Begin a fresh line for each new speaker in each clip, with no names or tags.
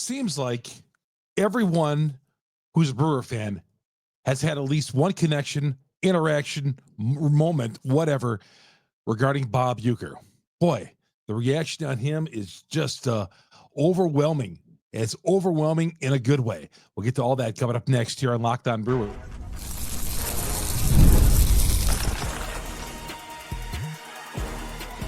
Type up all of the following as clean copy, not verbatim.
seems like everyone who's a Brewer fan has had at least one connection, interaction, moment, whatever, regarding Bob Uecker. Boy, the reaction on him is just overwhelming. It's overwhelming in a good way. We'll get to all that coming up next here on Locked On Brewers.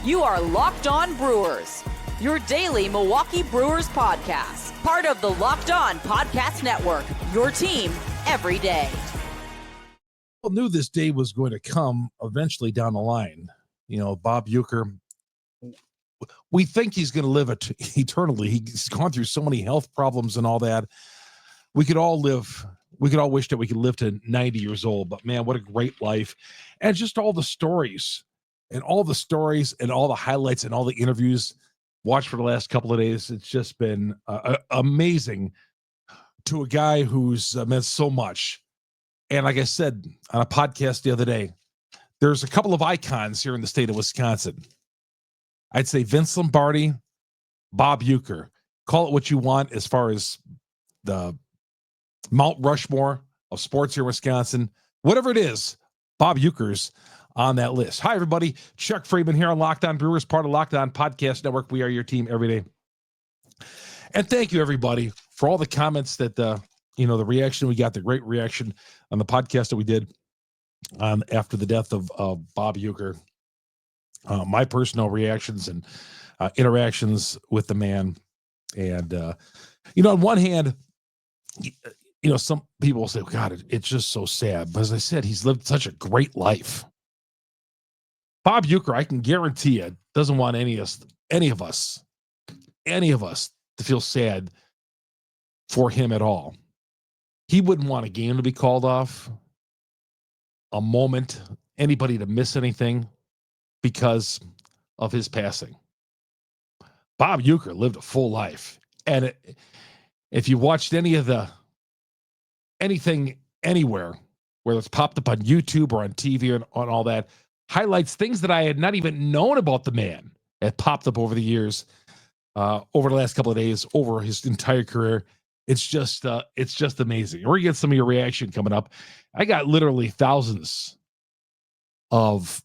You are Locked On Brewers, your daily Milwaukee Brewers podcast. Part of the Locked On Podcast Network, your team every day.
I knew this day was going to come eventually down the line. You know, Bob Uecker, we think he's going to live eternally. He's gone through so many health problems and all that. We could all wish that we could live to 90 years old, but man, what a great life. And just all the stories and all the highlights and all the interviews watched for the last couple of days. It's just been amazing to a guy who's meant so much. And like I said on a podcast the other day, there's a couple of icons here in the state of Wisconsin. I'd say Vince Lombardi, Bob Uecker. Call it what you want as far as the Mount Rushmore of sports here in Wisconsin. Whatever it is, Bob Uecker's on that list. Hi, everybody. Chuck Freeman here on Locked On Brewers, part of Locked On Podcast Network. We are your team every day. And thank you, everybody, for all the comments that, the reaction we got, the great reaction on the podcast that we did after the death of Bob Uecker. My personal reactions and interactions with the man. And, on one hand, some people will say, God, it's just so sad. But as I said, he's lived such a great life. Bob Uecker, I can guarantee you, doesn't want any of us to feel sad for him at all. He wouldn't want a game to be called off, a moment, anybody to miss anything because of his passing. Bob Uecker lived a full life. And if you watched anything anywhere, whether it's popped up on YouTube or on TV and on all that, highlights things that I had not even known about the man that popped up over the years, over the last couple of days, over his entire career. It's just amazing. We're gonna get some of your reaction coming up. I got literally thousands of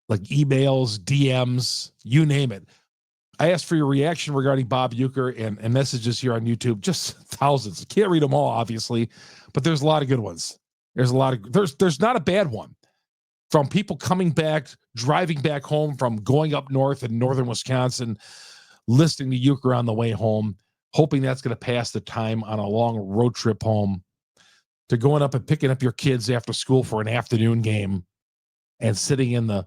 like emails, DMs, you name it. I asked for your reaction regarding Bob Uecker and messages here on YouTube. Just thousands. Can't read them all, obviously, but there's a lot of good ones. There's not a bad one. From people coming back, driving back home from going up north in northern Wisconsin, listening to Uecker on the way home, hoping that's going to pass the time on a long road trip home, to going up and picking up your kids after school for an afternoon game and sitting in the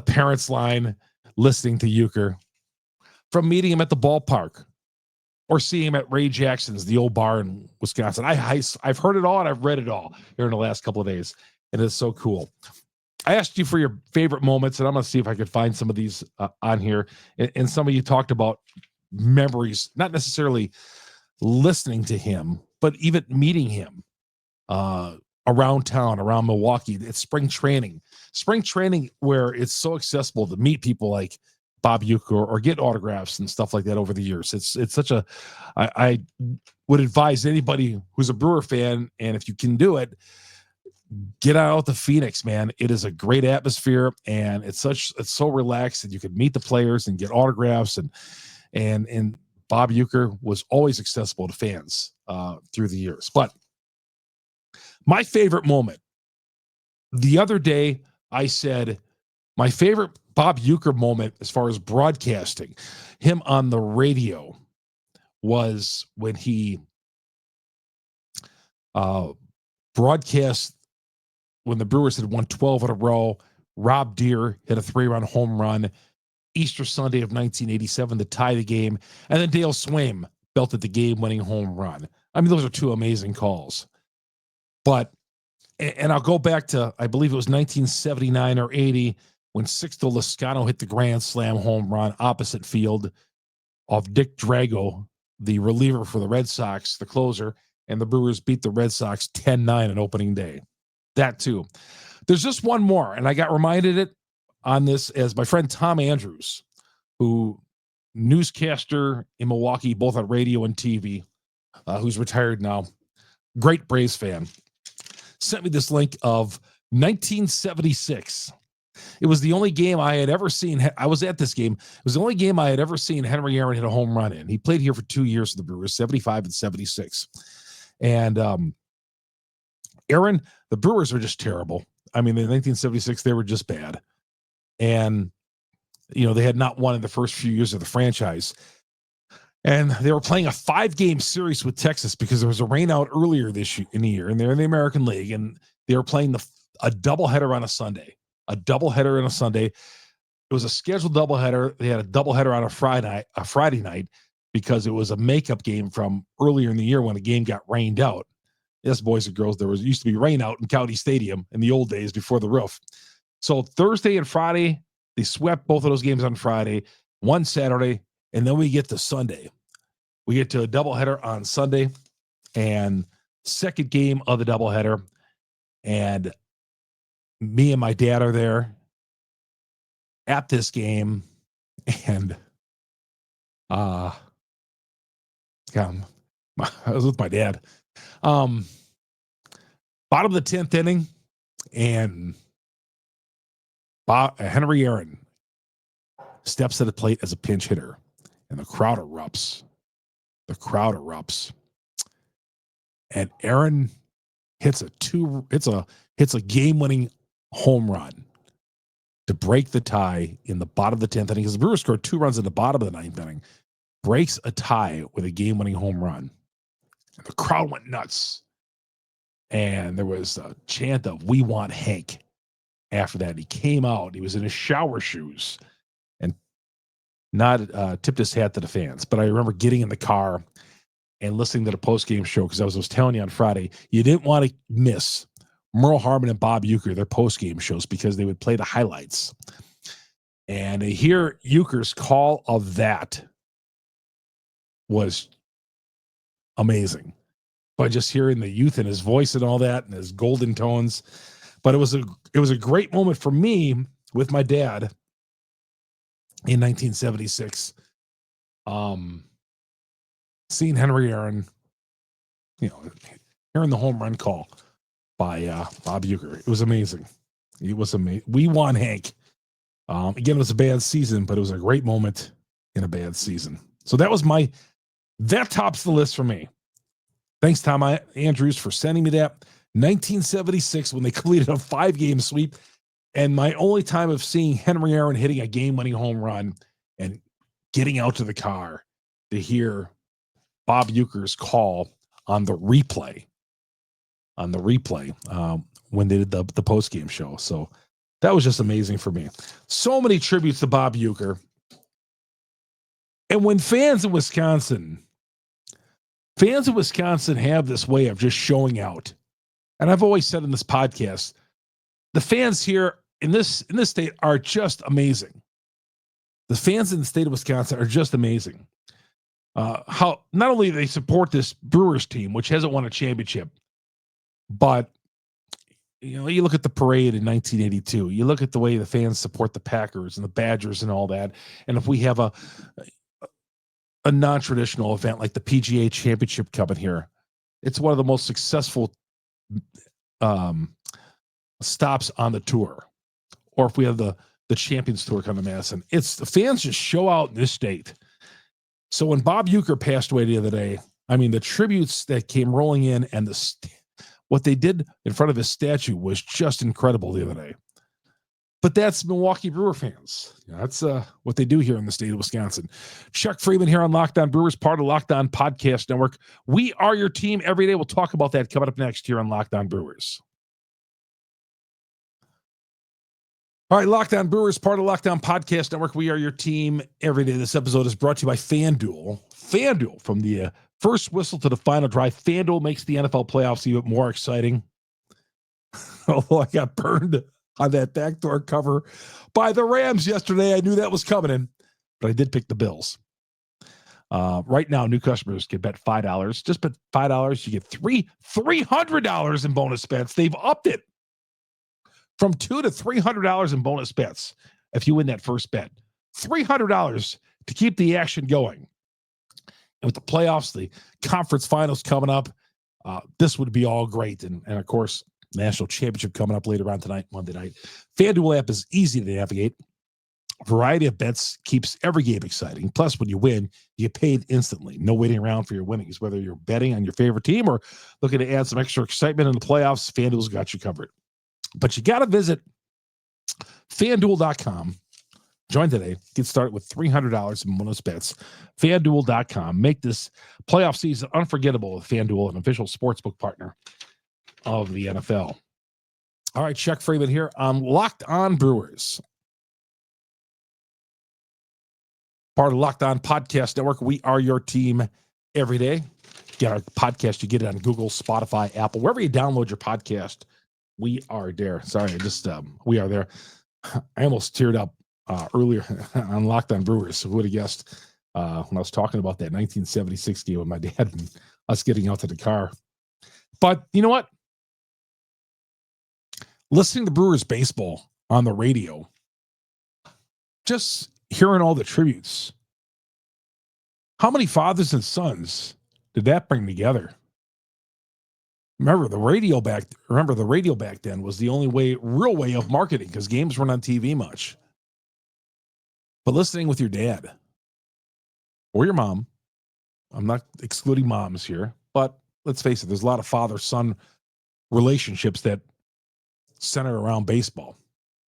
parents' line listening to Uecker, from meeting him at the ballpark or seeing him at Ray Jackson's, the old bar in Wisconsin. I've heard it all and I've read it all here in the last couple of days, and it's so cool. I asked you for your favorite moments, and I'm going to see if I could find some of these on here. And some of you talked about memories, not necessarily listening to him, but even meeting him around town, around Milwaukee. It's spring training where it's so accessible to meet people like Bob Uecker or get autographs and stuff like that over the years. It's such a, I would advise anybody who's a Brewer fan, and if you can do it, get out to Phoenix, man. It is a great atmosphere, and it's so relaxed, and you can meet the players and get autographs, and Bob Uecker was always accessible to fans through the years. But my favorite moment, the other day I said my favorite Bob Uecker moment as far as broadcasting, him on the radio, was when he broadcast when the Brewers had won 12 in a row. Rob Deere hit a 3-run home run Easter Sunday of 1987 to tie the game, and then Dale Swaim belted the game-winning home run. I mean, those are two amazing calls. But, and I'll go back to, I believe it was 1979 or 80, when Sixto Loscano hit the grand slam home run opposite field of Dick Drago, the reliever for the Red Sox, the closer, and the Brewers beat the Red Sox 10-9 on opening day. That too. There's just one more, and I got reminded it on this as my friend Tom Andrews, who newscaster in Milwaukee, both on radio and TV, who's retired now. Great Braves fan. Sent me this link of 1976. It was the only game I had ever seen. I was at this game. It was the only game I had ever seen Henry Aaron hit a home run in. He played here for 2 years for the Brewers, 75 and 76. And Aaron, the Brewers were just terrible. I mean, in 1976, they were just bad. And, they had not won in the first few years of the franchise. And they were playing a 5-game series with Texas because there was a rainout earlier in the year, and they're in the American League, and they were playing a doubleheader on a Sunday. A doubleheader on a Sunday. It was a scheduled doubleheader. They had a doubleheader on a Friday night because it was a makeup game from earlier in the year when the game got rained out. Yes, boys and girls, used to be rain out in County Stadium in the old days before the roof. So Thursday and Friday, they swept both of those games on Friday, one Saturday, and then we get to Sunday. We get to a doubleheader on Sunday, and second game of the doubleheader, and me and my dad are there at this game, and I was with my dad. Bottom of the 10th inning, and Henry Aaron steps to the plate as a pinch hitter, and the crowd erupts. And Aaron hits a game-winning home run to break the tie in the bottom of the 10th inning, because the Brewers scored 2 runs in the bottom of the 9th inning, breaks a tie with a game-winning home run. And the crowd went nuts. And there was a chant of "We want Hank." After that, he came out. He was in his shower shoes and tipped his hat to the fans. But I remember getting in the car and listening to the post-game show, because I was telling you on Friday, you didn't want to miss Merle Harmon and Bob Uecker, their post-game shows, because they would play the highlights. And to hear Uecker's call of that was amazing. By just hearing the youth in his voice and all that, and his golden tones. But it was a great moment for me with my dad in 1976. Seeing Henry Aaron, hearing the home run call by Bob Uecker. It was amazing. We won, Hank. Again, it was a bad season, but it was a great moment in a bad season. So that tops the list for me. Thanks, Tom Andrews, for sending me that. 1976, when they completed a 5-game sweep, and my only time of seeing Henry Aaron hitting a game-winning home run and getting out to the car to hear Bob Uecker's call on the replay. When they did the post-game show. So that was just amazing for me. So many tributes to Bob Uecker. And when fans in Wisconsin have this way of just showing out. And I've always said in this podcast, the fans here in this state are just amazing. The fans in the state of Wisconsin are just amazing. How not only do they support this Brewers team, which hasn't won a championship, but you look at the parade in 1982. You look at the way the fans support the Packers and the Badgers and all that. And if we have a non-traditional event like the PGA Championship coming here, it's one of the most successful stops on the tour. Or if we have the Champions Tour coming to Madison, it's the fans just show out in this state. So when Bob Uecker passed away the other day, I mean, the tributes that came rolling in and what they did in front of his statue was just incredible the other day. But that's Milwaukee Brewer fans. That's what they do here in the state of Wisconsin. Chuck Freeman here on Locked On Brewers, part of Locked On Podcast Network. We are your team every day. We'll talk about that coming up next here on Locked On Brewers. All right, Locked On Brewers, part of Locked On Podcast Network. We are your team every day. This episode is brought to you by FanDuel. FanDuel, from the first whistle to the final drive, FanDuel makes the NFL playoffs even more exciting. Although I got burned on that backdoor cover by the Rams yesterday. I knew that was coming in, but I did pick the Bills. Right now, new customers can bet $5. Just bet $5. You get $300 in bonus bets. They've upped it from $200 to $300 in bonus bets if you win that first bet. $300 to keep the action going. And with the playoffs, the conference finals coming up, this would be all great. And of course, national championship coming up later on tonight, Monday night. FanDuel app is easy to navigate. Variety of bets keeps every game exciting. Plus, when you win, you get paid instantly. No waiting around for your winnings. Whether you're betting on your favorite team or looking to add some extra excitement in the playoffs, FanDuel's got you covered. But you got to visit FanDuel.com. Join today. Get started with $300 in bonus bets. FanDuel.com. Make this playoff season unforgettable with FanDuel, an official sportsbook partner of the NFL. All right, Chuck Freeman here on Locked On Brewers. Part of Locked On Podcast Network. We are your team every day. Get our podcast. You get it on Google, Spotify, Apple, wherever you download your podcast. We are there. Sorry, we are there. I almost teared up earlier on Locked On Brewers. Who would have guessed when I was talking about that 1976 game with my dad and us getting out to the car. But you know what? Listening to Brewers baseball on the radio, just hearing all the tributes. How many fathers and sons did that bring together? Remember the radio back then was the only real way of marketing because games weren't on TV much. But listening with your dad or your mom, I'm not excluding moms here, but let's face it, there's a lot of father-son relationships that center around baseball.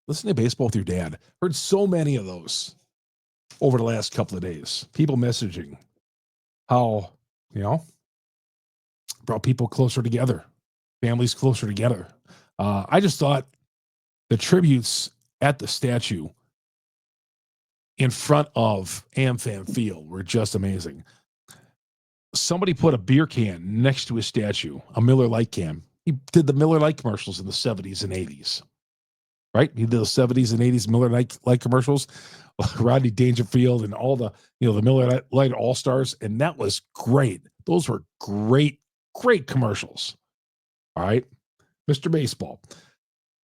Listen to baseball with your dad. Heard so many of those over the last couple of days. People messaging how, brought people closer together, families closer together. I just thought the tributes at the statue in front of AmFam Field were just amazing. Somebody put a beer can next to his statue, a Miller Lite can. He did the Miller Lite commercials in the 70s and 80s, right? He did the 70s and 80s Miller Lite commercials, Rodney Dangerfield and all the, the Miller Lite All-Stars. And that was great. Those were great commercials. All right. Mr. Baseball.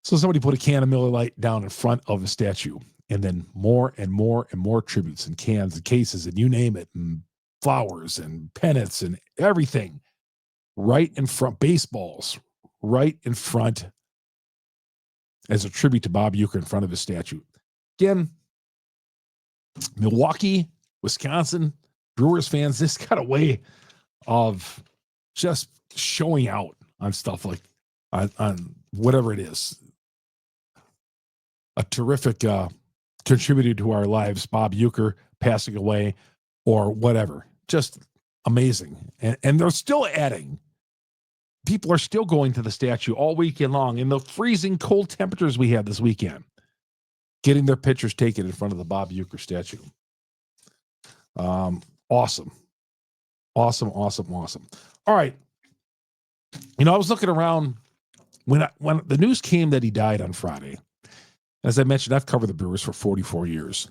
So somebody put a can of Miller Lite down in front of a statue, and then more and more and more tributes and cans and cases and you name it, and flowers and pennants and everything right in front, baseballs right in front as a tribute to Bob Uecker in front of his statue. Again, Milwaukee, Wisconsin, Brewers fans, this got a way of just showing out on stuff like on whatever it is. A terrific contributor to our lives, Bob Uecker passing away or whatever. Just amazing. And they're still adding. People are still going to the statue all weekend long in the freezing cold temperatures we had this weekend, getting their pictures taken in front of the Bob Uecker statue. Awesome. All right. I was looking around when the news came that he died on Friday. As I mentioned, I've covered the Brewers for 44 years.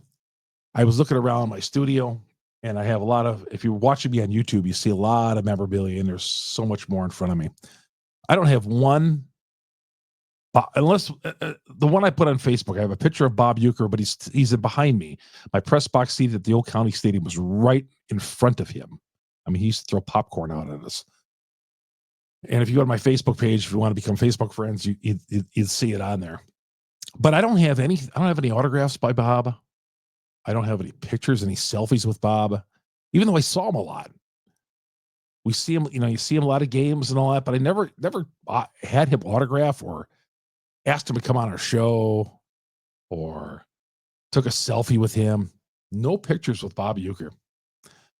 I was looking around my studio, and I have a lot of, if you're watching me on YouTube, you see a lot of memorabilia, and there's so much more in front of me. I don't have one, unless the one I put on Facebook. I have a picture of Bob Uecker, but he's behind me. My press box seat at the old county stadium was right in front of him. I mean, he used to throw popcorn out at us. And if you go to my Facebook page, if you want to become Facebook friends, you'd see it on there. But I don't have any autographs by Bob. I don't have any pictures, any selfies with Bob, even though I saw him a lot. We see him, you see him a lot of games and all that, but I never had him autograph or asked him to come on our show or took a selfie with him. No pictures with Bob Uecker.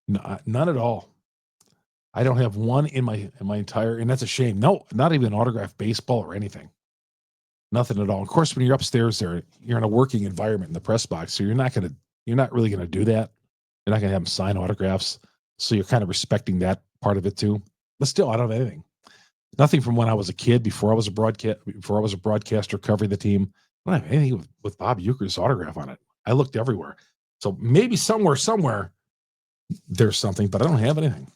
None at all. I don't have one in my entire, and that's a shame. No, not even autographed baseball or anything. Nothing at all. Of course, when you're upstairs there, you're in a working environment in the press box, so you're not really going to do that. You're not going to have them sign autographs. So you're kind of respecting that part of it too. But still, I don't have anything. Nothing from when I was a kid, before I was a broadcaster covering the team. I don't have anything with Bob Uecker's autograph on it. I looked everywhere. So maybe somewhere there's something, but I don't have anything.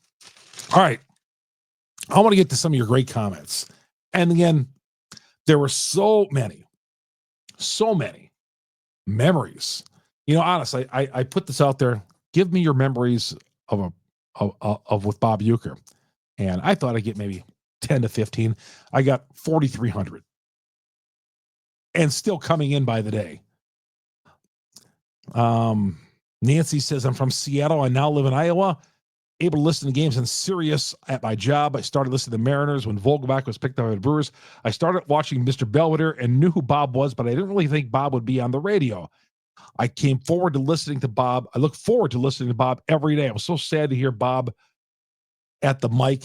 All right. I want to get to some of your great comments. And again, there were so many memories. Honestly, I put this out there give me your memories of with Bob Uecker. And I thought I'd get maybe 10 to 15. I got 4,300. And still coming in by the day. Nancy says, I'm from Seattle. I now live in Iowa. Able to listen to games in Sirius at my job. I started listening to Mariners when Vogelbach was picked up by the Brewers. I started watching Mr. Belvedere and knew who Bob was, but I didn't really think Bob would be on the radio. I look forward to listening to Bob every day. I was so sad to hear Bob at the mic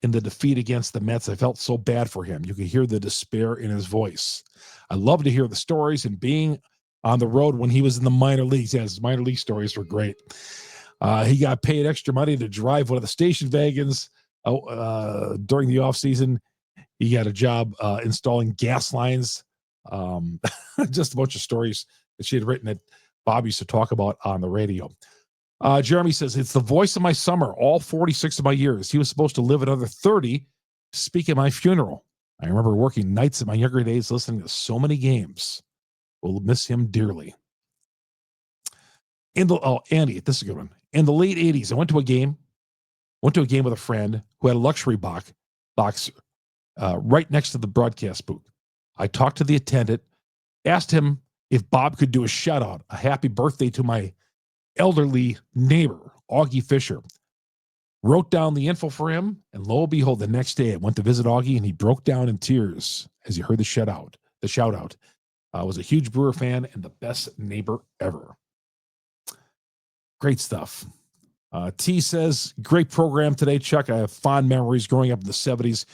in the defeat against the Mets. I felt so bad for him. You could hear the despair in his voice. I love to hear the stories and being on the road when he was in the minor leagues. Yeah, his minor league stories were great. He got paid extra money to drive one of the station wagons during the offseason. He got a job installing gas lines. Just a bunch of stories that she had written that Bob used to talk about on the radio. Jeremy says, it's the voice of my summer, all 46 of my years. He was supposed to live another 30, speak at my funeral. I remember working nights in my younger days listening to so many games. We'll miss him dearly. Andy, this is a good one. In the late 80s, I went to a game with a friend who had a luxury box right next to the broadcast booth. I talked to the attendant, asked him if Bob could do a shout out, a happy birthday to my elderly neighbor, Augie Fisher. Wrote down the info for him, and lo and behold, the next day I went to visit Augie, and he broke down in tears as he heard the shout out. I was a huge Brewer fan and the best neighbor ever. Great stuff. T says, great program today, Chuck. I have fond memories growing up in the 70s,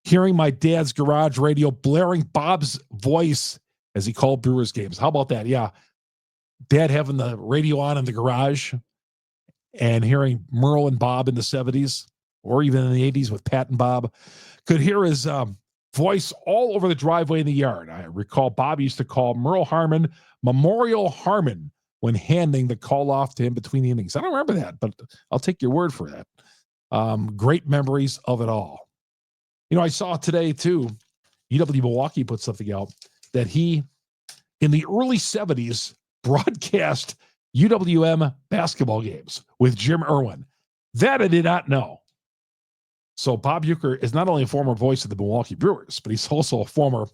hearing my dad's garage radio blaring Bob's voice as he called Brewers games. How about that? Yeah. Dad having the radio on in the garage and hearing Merle and Bob in the 70s or even in the 80s with Pat and Bob. Could hear his voice all over the driveway in the yard. I recall Bob used to call Merle Harmon Memorial Harmon when handing the call off to him between the innings. I don't remember that, but I'll take your word for that. Great memories of it all. You know, I saw today too, UW Milwaukee put something out that he, in the early 70s, broadcast UWM basketball games with Jim Irwin. That I did not know. So Bob Uecker is not only a former voice of the Milwaukee Brewers, but he's also a former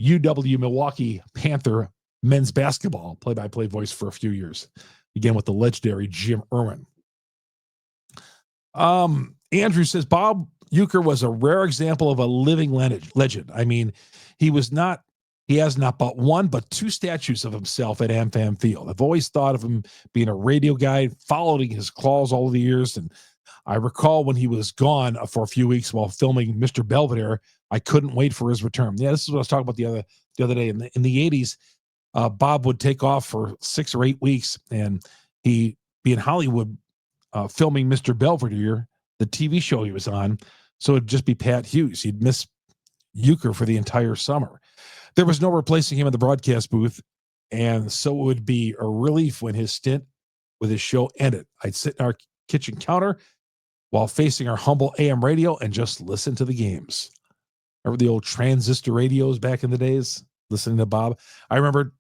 UW Milwaukee Panther men's basketball play-by-play voice for a few years, again with the legendary Jim Irwin. Andrew says Bob Uecker was a rare example of a living legend. I mean, he has not but one but two statues of himself at AmFam Field. I've always thought of him being a radio guy, following his calls all the years. And I recall when he was gone for a few weeks while filming Mr. Belvedere, I couldn't wait for his return. Yeah, this is what I was talking about the other day. In the 80s, Bob would take off for 6 or 8 weeks, and he'd be in Hollywood filming Mr. Belvedere, the TV show he was on. So it'd just be Pat Hughes. He'd miss Uecker for the entire summer. There was no replacing him in the broadcast booth, and so it would be a relief when his stint with his show ended. I'd sit in our kitchen counter while facing our humble AM radio and just listen to the games. Remember the old transistor radios back in the days, listening to Bob? I remember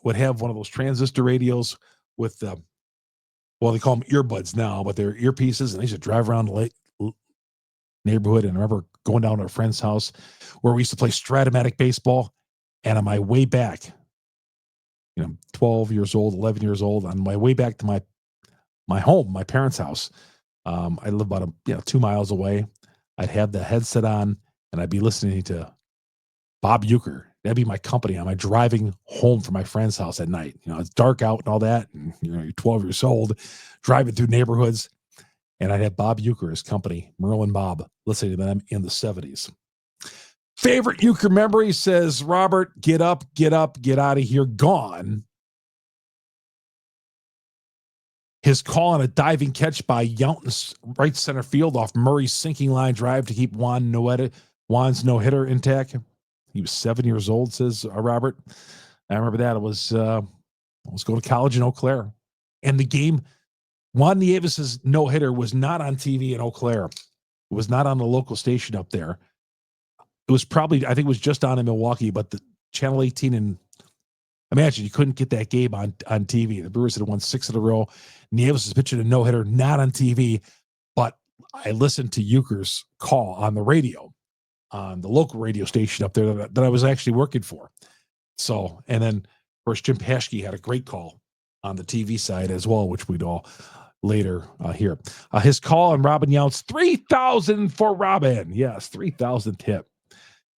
would have one of those transistor radios with, they call them earbuds now, but they're earpieces, and they used to drive around the neighborhood. And I remember going down to a friend's house where we used to play Stratomatic baseball. And on my way back, 12 years old, 11 years old, on my way back to my home, my parents' house, I live about 2 miles away. I'd have the headset on, and I'd be listening to Bob Uecker. That'd be my company. I'm driving home from my friend's house at night. It's dark out and all that. And, you're 12 years old, driving through neighborhoods. And I'd have Bob Uecker as company, Merle and Bob, listening to them in the 70s. Favorite Uecker memory, says Robert, get up, get out of here, gone. His call on a diving catch by Younton's right center field off Murray's sinking line drive to keep Juan's no-hitter intact. He was 7 years old, says Robert. I remember that. I was going to college in Eau Claire. And the game, Juan Nieves' no-hitter was not on TV in Eau Claire. It was not on the local station up there. It was probably, I think it was just on in Milwaukee, but the Channel 18 in, Imagine you couldn't get that game on TV. The Brewers had won 6 in a row. Nieves was pitching a no-hitter, not on TV, but I listened to Uecker's call on the radio, on the local radio station up there that I was actually working for. So, and then, of course, Jim Paschke had a great call on the TV side as well, which we'd all later hear. His call on Robin Yount's 3,000 for Robin. Yes, 3,000th hit.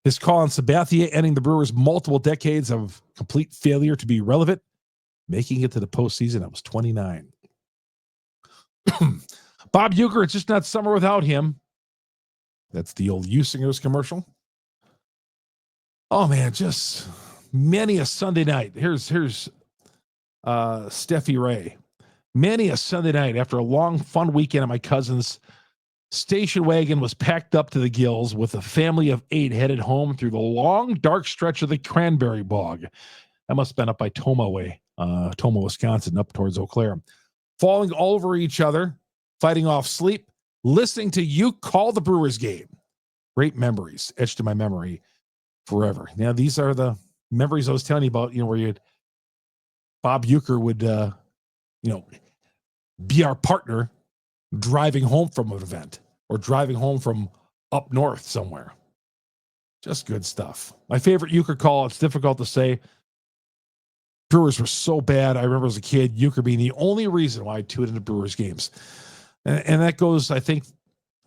His call on Sabathia ending the Brewers' multiple decades of complete failure to be relevant, making it to the postseason. I was 29. Bob Uecker, it's just not summer without him. That's the old U-Singers commercial. Oh, man, just many a Sunday night. Here's Steffi Ray. Many a Sunday night after a long, fun weekend at my cousin's, station wagon was packed up to the gills with a family of 8 headed home through the long, dark stretch of the Cranberry Bog. That must have been up by Tomah way, Tomah, Wisconsin, up towards Eau Claire. Falling all over each other, fighting off sleep, listening to you call the Brewers game. Great memories etched in my memory forever. Now, these are the memories I was telling you about, where Bob Uecker would, be our partner driving home from an event or driving home from up north somewhere. Just good stuff. My favorite Uecker call, it's difficult to say. Brewers were so bad. I remember as a kid, Uecker being the only reason why I tuned into Brewers games. And that goes, I think,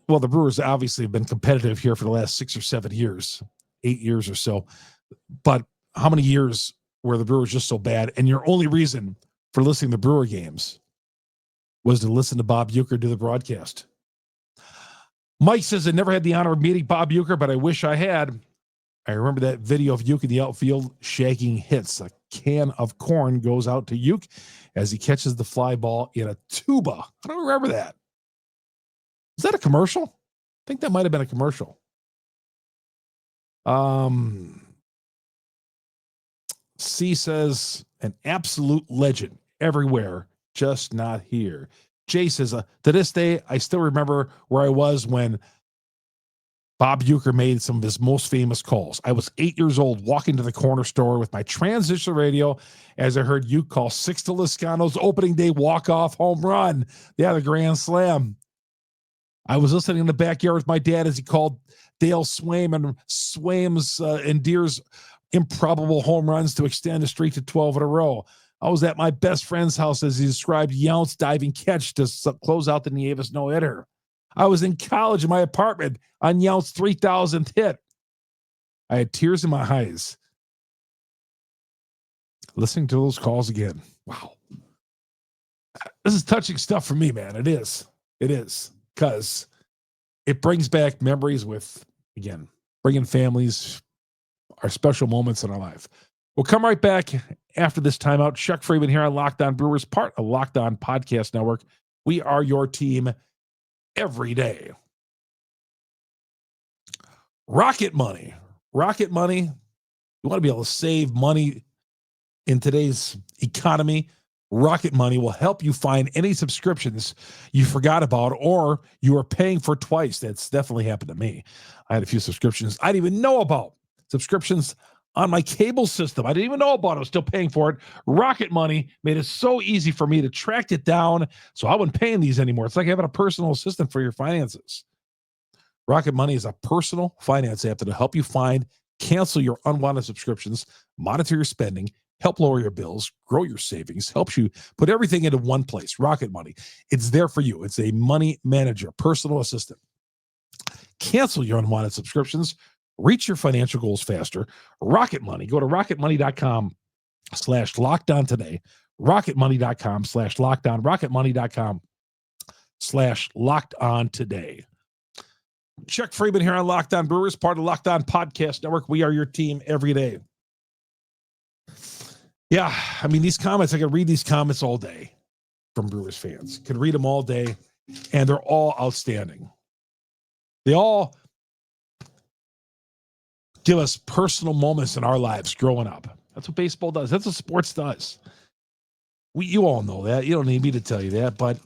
well, the Brewers obviously have been competitive here for the last 6 or 7 years, 8 years or so. But how many years were the Brewers just so bad? And your only reason for listening to Brewer games was to listen to Bob Uecker do the broadcast. Mike says, I never had the honor of meeting Bob Uecker, but I wish I had. I remember that video of Ueck in the outfield shagging hits. A can of corn goes out to Ueck as he catches the fly ball in a tuba. I don't remember that. Is that a commercial? I think that might have been a commercial. C says, an absolute legend everywhere, just not here. Jay says, to this day, I still remember where I was when Bob Uecker made some of his most famous calls. I was 8 years old, walking to the corner store with my transistor radio as I heard Uecker call Sixto Lizcano's opening day walk-off home run. Yeah, the grand slam. I was listening in the backyard with my dad as he called Dale Swaim and Swaim's and Deer's improbable home runs to extend the streak to 12 in a row. I was at my best friend's house as he described Yount's diving catch to close out the Nieves no-hitter. I was in college in my apartment on Yount's 3,000th hit. I had tears in my eyes listening to those calls again. Wow. This is touching stuff for me, man. It is. It is. Because it brings back memories with, again, bringing families, our special moments in our life. We'll come right back after this timeout. Chuck Freeman here on Locked On Brewers, part of Locked On Podcast Network. We are your team every day. Rocket Money. Rocket Money. You want to be able to save money in today's economy. Rocket Money will help you find any subscriptions you forgot about or you are paying for twice. That's definitely happened to me. I had a few subscriptions I didn't even know about. Subscriptions on my cable system I didn't even know about. I was still paying for it. Rocket Money made it so easy for me to track it down, so I wasn't paying these anymore. It's like having a personal assistant for your finances. Rocket Money is a personal finance app that will help you find, cancel your unwanted subscriptions, monitor your spending, help lower your bills, grow your savings, helps you put everything into one place. Rocket Money. It's there for you. It's a money manager, personal assistant. Cancel your unwanted subscriptions. Reach your financial goals faster. Rocket Money. Go to rocketmoney.com/lockdown today. Rocketmoney.com/lockdown. Rocketmoney.com/lockdown today. Chuck Freeman here on Locked On Brewers, part of Locked On Podcast Network. We are your team every day. Yeah, I mean, these comments, I could read these comments all day from Brewers fans. Could read them all day, and they're all outstanding. They all give us personal moments in our lives growing up. That's what baseball does. That's what sports does. You all know that. You don't need me to tell you that. But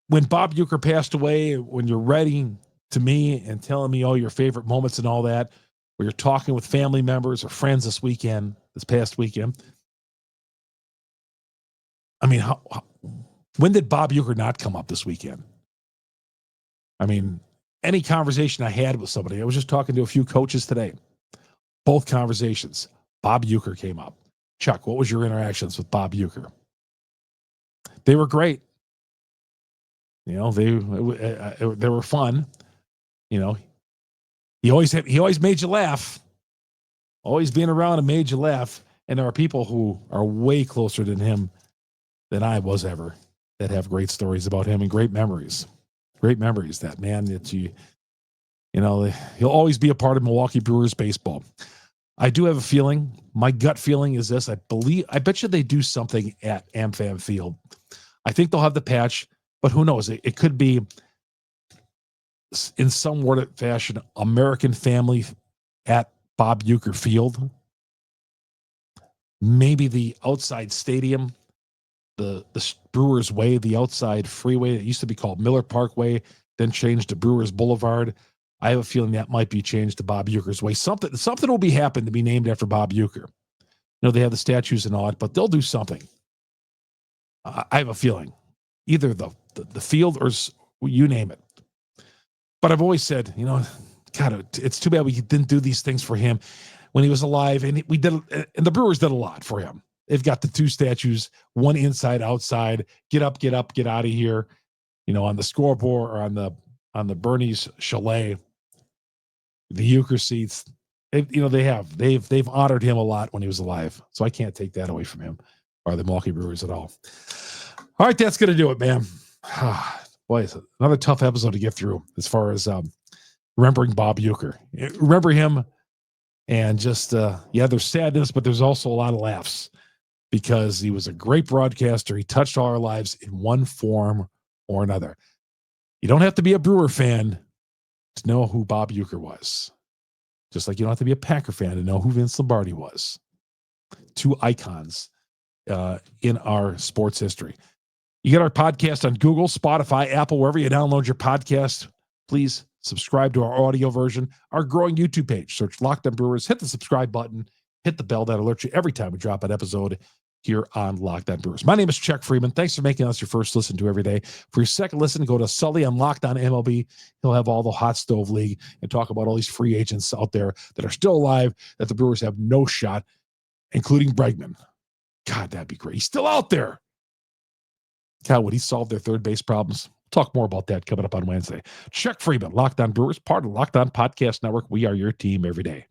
when Bob Uecker passed away, when you're writing to me and telling me all your favorite moments and all that, where you're talking with family members or friends this weekend, this past weekend. I mean, when did Bob Uecker not come up this weekend? I mean, any conversation I had with somebody, I was just talking to a few coaches today. Both conversations, Bob Uecker came up. Chuck, what was your interactions with Bob Uecker? They were great. You know, they were fun. You know, he always made you laugh. Always being around and made you laugh. And there are people who are way closer than him than I was ever that have great stories about him and great memories. Great memories, that man that he'll always be a part of Milwaukee Brewers baseball. I do have a feeling, my gut feeling is this, I bet you they do something at AmFam Field. I think they'll have the patch, but who knows? It could be in some word fashion, American family at Bob Uecker Field. Maybe the outside stadium, the Brewers Way, the outside freeway that used to be called Miller Parkway, then changed to Brewers Boulevard. I have a feeling that might be changed to Bob Uecker's Way. Something will be happened to be named after Bob Uecker. They have the statues and all that, but they'll do something. I have a feeling. Either the field or you name it. But I've always said, God, it's too bad we didn't do these things for him when he was alive. And and the Brewers did a lot for him. They've got the two statues, one inside, outside, get up, get out of here, on the scoreboard or on the Bernie's Chalet, the Uecker seats. They've honored him a lot when he was alive. So I can't take that away from him or the Milwaukee Brewers at all. All right, that's going to do it, man. Boy, it's another tough episode to get through as far as remembering Bob Uecker. Remember him and just, there's sadness, but there's also a lot of laughs because he was a great broadcaster. He touched all our lives in one form or another. You don't have to be a Brewer fan to know who Bob Uecker was. Just like you don't have to be a Packer fan to know who Vince Lombardi was. Two icons in our sports history. You get our podcast on Google, Spotify, Apple, wherever you download your podcast. Please subscribe to our audio version. Our growing YouTube page. Search Locked On Brewers. Hit the subscribe button. Hit the bell that alerts you every time we drop an episode here on Locked On Brewers. My name is Chuck Freeman. Thanks for making us your first listen to every day. For your second listen, go to Sully on Locked On MLB. He'll have all the hot stove league and talk about all these free agents out there that are still alive that the Brewers have no shot, including Bregman. God, that'd be great. He's still out there. God, would he solve their third base problems? Talk more about that coming up on Wednesday. Chuck Freeman, Locked On Brewers, part of Locked On Podcast Network. We are your team every day.